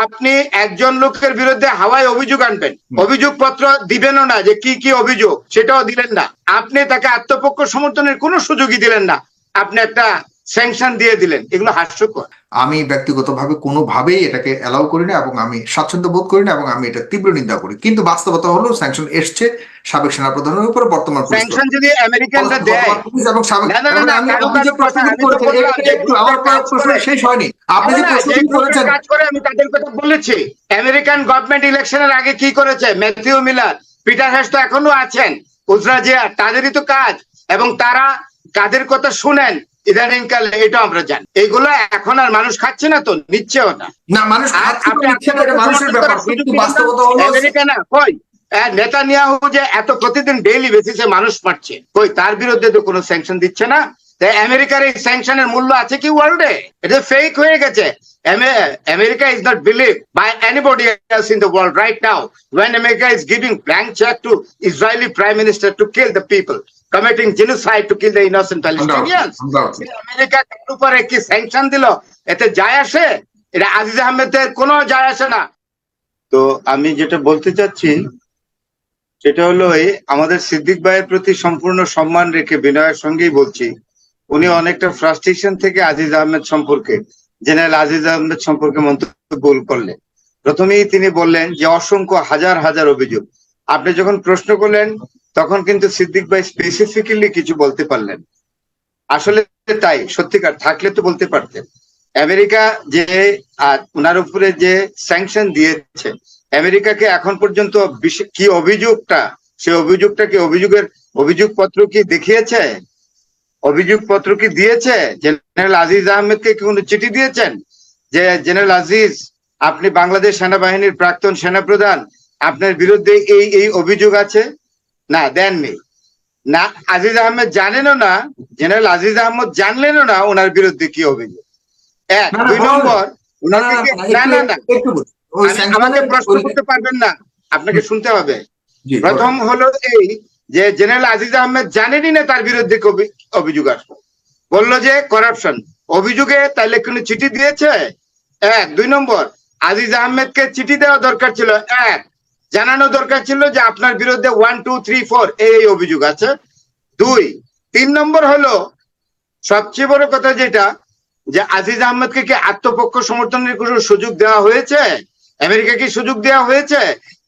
আপনি একজন লোকের বিরুদ্ধে হাওয়ায় অভিযোগ আনবেন, অভিযোগপত্র দিবেনও না, যে কি কি অভিযোগ সেটাও দিলেন না, আপনি তাকে আত্মপক্ষ সমর্থনের কোনো সুযোগই দিলেন না, আপনি একটা স্যাংশন দিয়ে দিলেন। এগুলো হাস্যকর। আমি ব্যক্তিগতভাবে কোনোভাবেই এটাকে অ্যালাউ করি না এবং আমি স্বাচ্ছন্দ্য বোধ করি না এবং আমি এটা তীব্র নিন্দা করি। কিন্তু বাস্তবতা হলো স্যাংশন এসছে সাবেক সেনাপ্রধানের উপর, বর্তমান স্যাংশন যদি আমেরিকানরা দেয়, এবং সাবেক, না না না, আপনি যে প্রশ্নটি করেছেন একটু আমার প্রশ্ন শেষ হয়নি, আপনি যে প্রশ্নটি করেছেন কাজ করে আমি তাদের কথা বলেছি। আমেরিকান গভর্নমেন্ট ইলেকশনের আগে কি করেছে? ম্যাথিউ মিলার, পিটার হ্যাস তো এখনো আছেন, উজরা জিয়া, তাদেরই তো কাজ। এবং তারা কাদের কথা শুনেন ইদানিং কালে, এটা আমরা জানি। এগুলো এখন আর মানুষ খাচ্ছে না, তো নিচ্ছেও না। না, মানুষ খাচ্ছে না, নিচ্ছে না, এটা মানুষের ব্যাপার, কিন্তু বাস্তবতা হলো আমেরিকা না কই নেতানিয়াহু যে এত প্রতিদিন ডেইলি বেসিসে মানুষ মারছে, কই তার বিরুদ্ধে তো কোনো স্যাংশন দিচ্ছে না। তাই আমেরিকার এই স্যাংশনের মূল্য আছে কি ওয়ার্ল্ডে? এটা ফেক হয়ে গেছে। America is not believed by anybody else in the world right now when America is giving blank check to Israeli Prime Minister to kill the people, committing genocide to kill the innocent Palestinians. America কার উপরে কি sanction দিল, এতে যায় আসে? এটা আজিজ আহমেদের কোনো যায় আসে না। তো আমি যেটা বলতে চাচ্ছি সেটা হলো এই, আমাদের সিদ্দিক ভাইয়ের প্রতি সম্পূর্ণ সম্মান রেখে বিনয়ের সঙ্গেই বলছি, উনি অনেকটা ফ্রাস্ট্রেশন থেকে আজিজ আহমেদ সম্পর্কে, জেনারেল আজিজ আহমেদ সম্পর্কে মন্তব্য করলেন। প্রথমেই তিনি বললেন যে অসংখ্য হাজার হাজার অভিযোগ। আপনি যখন প্রশ্ন করলেন তখন কিন্তু সিদ্দিক ভাই স্পেসিফিক্যালি কিছু বলতে পারলেন। আসলে তাই, সত্যিকার থাকলে তো বলতে পারতেন। আমেরিকা যে উনার উপরে যে স্যাংশন দিয়েছে, আমেরিকাকে এখন পর্যন্ত কি অভিযোগটা, সে অভিযোগটা কি অভিযোগপত্র কি দেখিয়েছে? অভিযোগপত্র কি দিয়েছে? জেনারেল আজিজ আহমেদকে কি কোনো চিঠি দিয়েছেন যে জেনারেল আজিজ, আপনি বাংলাদেশ সেনাবাহিনীর প্রাক্তন সেনাপ্রধান, আপনার বিরুদ্ধে এই এই অভিযোগ আছে? না, দেননি। না, আজিজ আহমেদ জানেনও না, জেনারেল আজিজ আহমেদ জানলেনও না ওনার বিরুদ্ধে কি অভিযোগ। এক। দুই নম্বর, আমাকে প্রশ্ন করতে পারবেন না, আপনাকে শুনতে হবে। প্রথম হলো এই যে জেনারেল আজিজ আহমেদ জানেনই না তার বিরুদ্ধে অভিযোগ আসবে, বললো যে করাপশন অভিযোগে, তাইলে কোনো চিঠি দিয়েছে? এক। দুই নম্বর, আজিজ আহমেদকে চিঠি দেওয়া দরকার ছিল, এক, জানানো দরকার ছিল যে আপনার বিরুদ্ধে 1 2 3 4 এই অভিযোগ আছে। দুই। তিন নম্বর হলো সবচেয়ে বড় কথা যেটা, যে আজিজ আহমেদকে কি আত্মপক্ষ সমর্থনের কোনো সুযোগ দেওয়া হয়েছে? আমেরিকা কি সুযোগ দেওয়া হয়েছে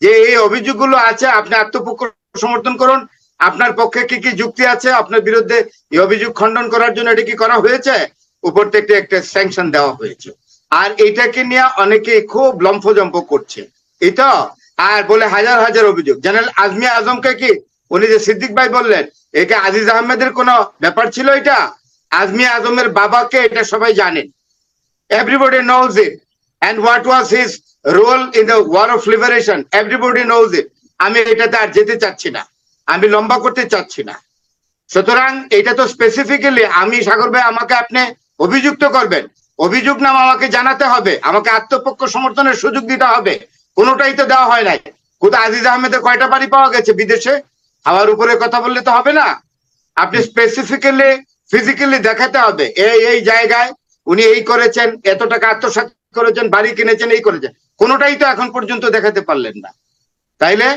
যে এই অভিযোগগুলো আছে, আপনি আত্মপক্ষ সমর্থন করুন, আপনার পক্ষে কি কি যুক্তি আছে, আপনার বিরুদ্ধে এই অভিযোগ খণ্ডন করার জন্য এটা কি করা হয়েছে? উপর থেকে একটা স্যাংশন দেওয়া হয়েছে। আর এইটাকে নিয়ে অনেকে খুব লম্ফজম্প করছে, এটা আর বলে হাজার হাজার অভিযোগ। জেনারেল আজমি আজমকে কি, উনি যে সিদ্দিক ভাই বললেন, এটা আজিজ আহমেদের কোনো ব্যাপার ছিল? এটা আজমি আজমের বাবাকে, এটা সবাই জানেন, everybody knows it, and what was his role in the war of liberation, everybody knows it. আমি এটাতে আর যেতে চাচ্ছি না, আমি লম্বা করতে চাচ্ছি না। সুতরাং এটা তো স্পেসিফিক্যালি আমি, সাগর ভাই, আমাকে আপনি অভিযুক্ত করবেন, অভিযোগ নাম আমাকে জানাতে হবে, আমাকে আত্মপক্ষ সমর্থনের সুযোগ দিতে হবে। কোনোটাই তো দেওয়া হয় নাই। কোথায় আজিজ আহমেদের কয়টা বাড়ি পাওয়া গেছে বিদেশে? হাওয়ার উপরে কথা বললে তো হবে না, আপনি স্পেসিফিক্যালি ফিজিক্যালি দেখাতে হবে, এই জায়গায় উনি এই করেছেন, এত টাকা আত্মসাৎ করেছেন, বাড়ি কিনেছেন, এই করেছেন। কোনোটাই তো এখন পর্যন্ত দেখাতে পারলেন না। তাইলে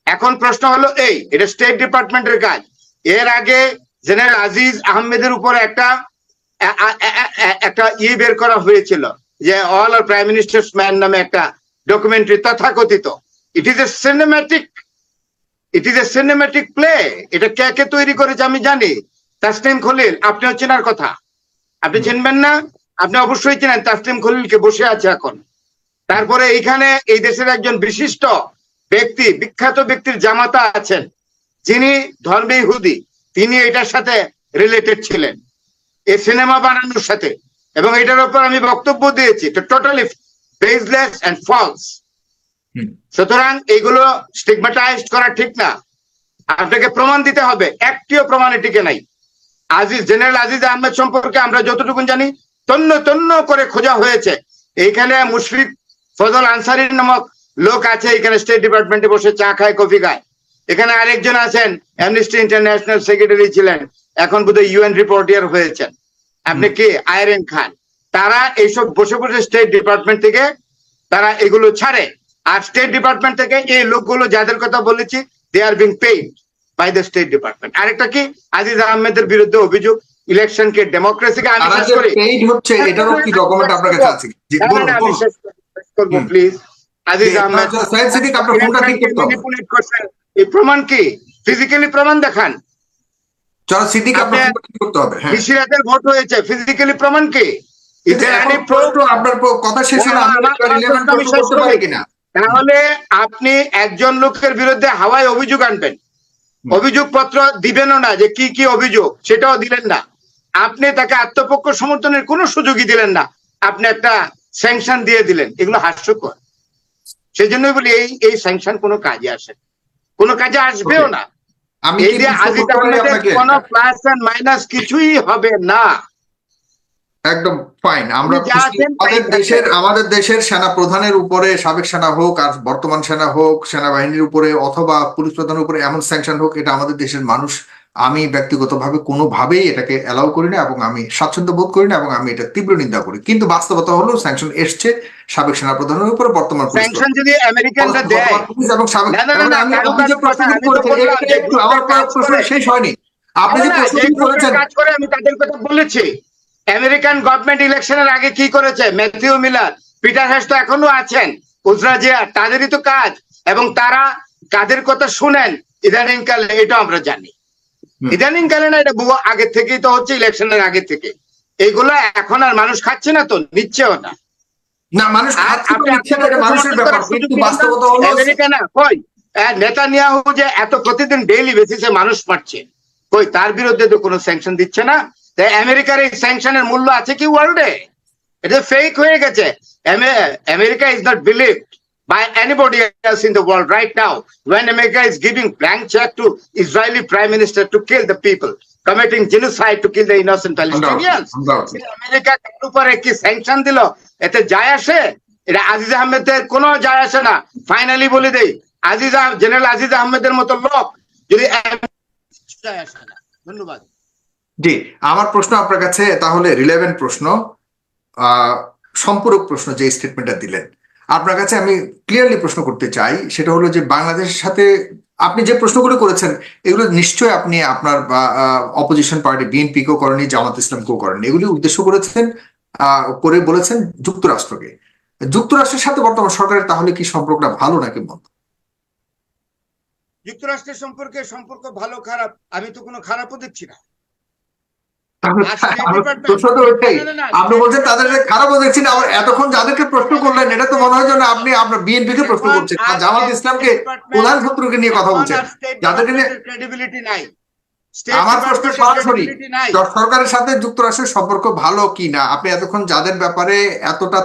এখন প্রশ্ন হলো এই, এটা স্টেট ডিপার্টমেন্টের কাজ। এর আগে জেনারেল আজিজ আহমেদের উপর একটা বের করা হয়েছিল, যে অল আর প্রাইম মিনিস্টার্স ম্যান নামে একটা ডকুমেন্টারি, তথাকথিত। It is a cinematic play. এটা কে কে তৈরি করেছে আমি জানি, তাসলিম খলিল, আপনিও চেনার কথা, আপনি চিনবেন না? আপনি অবশ্যই চেনেন তাসলিম খলিলকে, বসে আছে এখন। তারপরে এইখানে এই দেশের একজন বিশিষ্ট ব্যক্তি, বিখ্যাত ব্যক্তির জামাতা আছেন, যিনি ধর্মে ইহুদি, তিনি এটার সাথে রিলেটেড ছিলেন, এই সিনেমা বানানোর সাথে। এবং এটার উপর আমি বক্তব্য দিয়েছি, টোটালি বেসলেস এন্ড ফলস। সুতরাং এইগুলো স্টিগমাটাইজড করা ঠিক না, আপনাকে প্রমাণ দিতে হবে। একটিও প্রমাণে টিকে নাই। জেনারেল আজিজ আহমেদ সম্পর্কে আমরা যতটুকু জানি, তন্ন তন্ন করে খোঁজা হয়েছে। এইখানে মুশফিক ফজল আনসারী নামক লোক আছে, এখানে স্টেট ডিপার্টমেন্টে বসে চা খায়, কফি খায়। এখানে আরেকজন আছেন, অ্যামনেস্টি ইন্টারন্যাশনাল সেক্রেটারি ছিলেন, এখন বোধহয় ইউএন রিপোর্টার হয়েছেন, আপনি কি আইরেন খান। তারা এইসব বসে বসে স্টেট ডিপার্টমেন্ট থেকে তারা এগুলো ছাড়ে। আর স্টেট ডিপার্টমেন্ট থেকে এই লোকগুলো যাদের কথা বলেছি, they are being paid by the state department. আরেকটা কি, আজিজ আহমেদের বিরুদ্ধে অভিযোগ, ইলেকশনকে ডেমোক্রেসিকে আমি শেষ করি। হচ্ছে এটারও কি ডকুমেন্ট আপনার কাছে আছে? আমি শেষ করবো প্লিজ। আজিজ আহমেদ আপনার ফোনটা ঠিক করতে হবে। ম্যানিপুলেট করছেন, এই প্রমাণ কি? ফিজিক্যালি প্রমাণ দেখান। চলো সিদ্দিক, আপনার ফোনটা ঠিক করতে হবে। হ্যাঁ, নিশিরাতের ভোট হয়েছে, ফিজিক্যালি প্রমাণ কি? আপনার কথা শেষ হলো, আমি করতে পারি কিনা? তাহলে আপনি একজন লোকের বিরুদ্ধে হাওয়ায় অভিযোগ আনবেন, অভিযোগপত্র দিবেনও না, যে কি কি অভিযোগ সেটাও দিলেন না। আপনি তাকে আত্মপক্ষ সমর্থনের কোনো সুযোগই দিলেন না, আপনি একটা স্যাংশন দিয়ে দিলেন। এগুলো হাস্যকর। সেই জন্যই বলি এই স্যাংশন কোনো কাজে আসে, কোনো কাজে আসবেও না। এই যে আজিজ আহমেদের কোনো প্লাস এন্ড মাইনাস কিছুই হবে না। একদম ফাইন। আমরা আমাদের দেশের সেনা প্রধানের উপরে, সাবেক সেনা হোক আর বর্তমান সেনা হোক, সেনাবাহিনীর উপরে অথবা পুলিশ প্রধানের উপরে এমন স্যাংশন হোক, এটা আমাদের দেশের মানুষ, আমি ব্যক্তিগতভাবে কোনোভাবেই এটাকে অ্যালাউ করি না এবং আমি স্বাচ্ছন্দ্য বোধ করি না এবং আমি এটা তীব্র নিন্দা করি। কিন্তু বাস্তবতা হলো স্যাংশন এসছে সাবেক সেনা প্রধানের উপরে, বর্তমান স্যাংশন যদি আমেরিকানরা দেয় এবং সাবেক, শেষ হয়নি। আপনি যে প্রশ্নটি করেছেন, কাজ করে আমি তাদের কথা বলেছি। আমেরিকান গভর্নমেন্ট ইলেকশনের আগে কি করেছে? ম্যাথিউ মিলার, পিটার হ্যাস তো এখনো আছেন, উজরা জিয়া, তাদেরই তো কাজ। এবং তারা কাদের কথা শুনেন ইদানিং কালে, এটা আমরা জানি। ইদানিং কালে না, এটা বহু আগে থেকেই তো হচ্ছে, ইলেকশনের আগে থেকে। এইগুলো এখন আর মানুষ খাচ্ছে না, তো নিচ্ছেও না। না, মানুষ মানুষের ব্যাপার, কিন্তু বাস্তবতা হলো আমেরিকা না কই নেতানিয়াহু যে এত প্রতিদিন ডেইলি বেসিসে মানুষ মারছে, কই তার বিরুদ্ধে তো কোনো স্যাংশন দিচ্ছে না। তাই আমেরিকার এই স্যাংশনের মূল্য আছে কি ওয়ার্ল্ডে? এটা ফেক হয়ে গেছে। America is not believed by anybody else in the world right now, when America is giving blank check to Israeli Prime Minister to kill the people, committing genocide to kill the innocent Palestinians. America কার উপরে কি sanction দিল, এতে যায় আসে? এটা আজিজ আহমেদের কোনো যায় আসে না। ফাইনালি বলে দেই, জেনারেল আজিজ আহমেদের মতো লোক যদি যায় আসে না। ধন্যবাদ। জি, আমার প্রশ্ন আপনার কাছে তাহলে রিলেভেন্ট প্রশ্ন, সম্পূরক প্রশ্ন, যে স্টেটমেন্টটা দিলেন আপনার কাছে আমি ক্লিয়ারলি প্রশ্ন করতে চাই। সেটা হলো যে বাংলাদেশের সাথে আপনি যে প্রশ্নগুলো করেছেন, এগুলো নিশ্চয়ই আপনি আপনার অপোজিশন পার্টি বিএনপি কেও করেনি, জামাত ইসলামকেও করেনি, এগুলি উদ্দেশ্য করেছেন করে বলেছেন যুক্তরাষ্ট্রকে। যুক্তরাষ্ট্রের সাথে বর্তমান সরকারের তাহলে কি সম্পর্কটা ভালো নাকি মন্দ? যুক্তরাষ্ট্রের সম্পর্ক ভালো খারাপ আমি তো কোনো খারাপও দেখছি না। আপনি বলছেন তাদের খারাপও দেখছি না, এতক্ষণ যাদেরকে প্রশ্ন করলেন এটা তো মনে হয় যেন আপনি আপনার বিএনপি কে প্রশ্ন করছেন, জামাত ইসলামকে, প্রধান শত্রুকে নিয়ে কথা বলছেন, যাদেরকে নিয়ে ক্রেডিবিলিটি নাই। আমার প্রশ্ন সরাসরি সরকারের সাথে যুক্তরাষ্ট্রের সম্পর্ক ভালো কি না, আপনি এতক্ষণ যাদের ব্যাপারে এতটা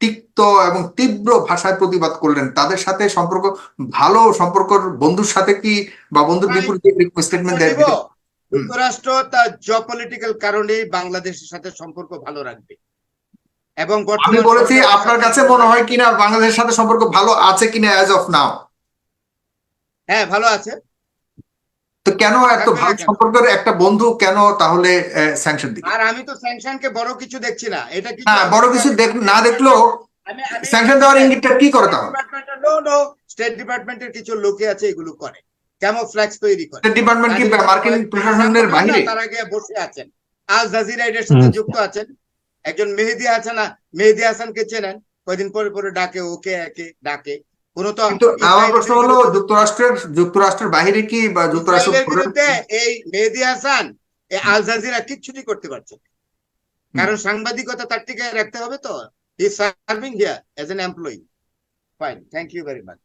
তিক্ত এবং তীব্র ভাষায় প্রতিবাদ করলেন, তাদের সাথে সম্পর্ক ভালো, সম্পর্ক বন্ধুর সাথে কি বা বন্ধুর বিপরীতে স্টেটমেন্ট দেয়? যুক্তরাষ্ট্র তার জিওপলিটিক্যাল কারণে বাংলাদেশের সাথে সম্পর্ক ভালো রাখবে। এবং আমি বলেছি আপনার কাছে মনে হয় কিনা বাংলাদেশের সাথে সম্পর্ক ভালো আছে কিনা অ্যাজ অফ নাও? হ্যাঁ, ভালো আছে। তো কেন এত ভালো সম্পর্কের একটা বন্ধু কেন তাহলে স্যাংশন দিবে? আর আমি তো স্যাংশনকে বড় কিছু দেখছি না। এটা কি বড় কিছু না দেখলেও স্যাংশন দেওয়ার ইঙ্গিতটা কি করে তাহলে? স্টেট ডিপার্টমেন্টের কিছু লোকে আছে এগুলো করে, ক্যামোফ্ল্যাক্স তৈরি করে। স্টেট ডিপার্টমেন্ট কি মার্কিন প্রশাসনের বাইরে? তার আগে বসে আছেন, আল জাজিরা এর সাথে যুক্ত আছেন। একজন মেহেদী আছে না, মেহেদী হাসানকে চেনেন? কয়দিন পরে পরে ডাকে, ওকে একে ডাকে। কিন্তু আমার প্রশ্ন হলো যুক্তরাষ্ট্রের বাইরে কি বা যুক্তরাষ্ট্রের বিরুদ্ধে এই মেহেদী হাসান আল জাজিরা কিচ্ছুটি করতে পারছে না, কারণ সাংবাদিকতা তার টিকে রাখতে হবে। তো he serving here as an employee. Fine, thank you very much.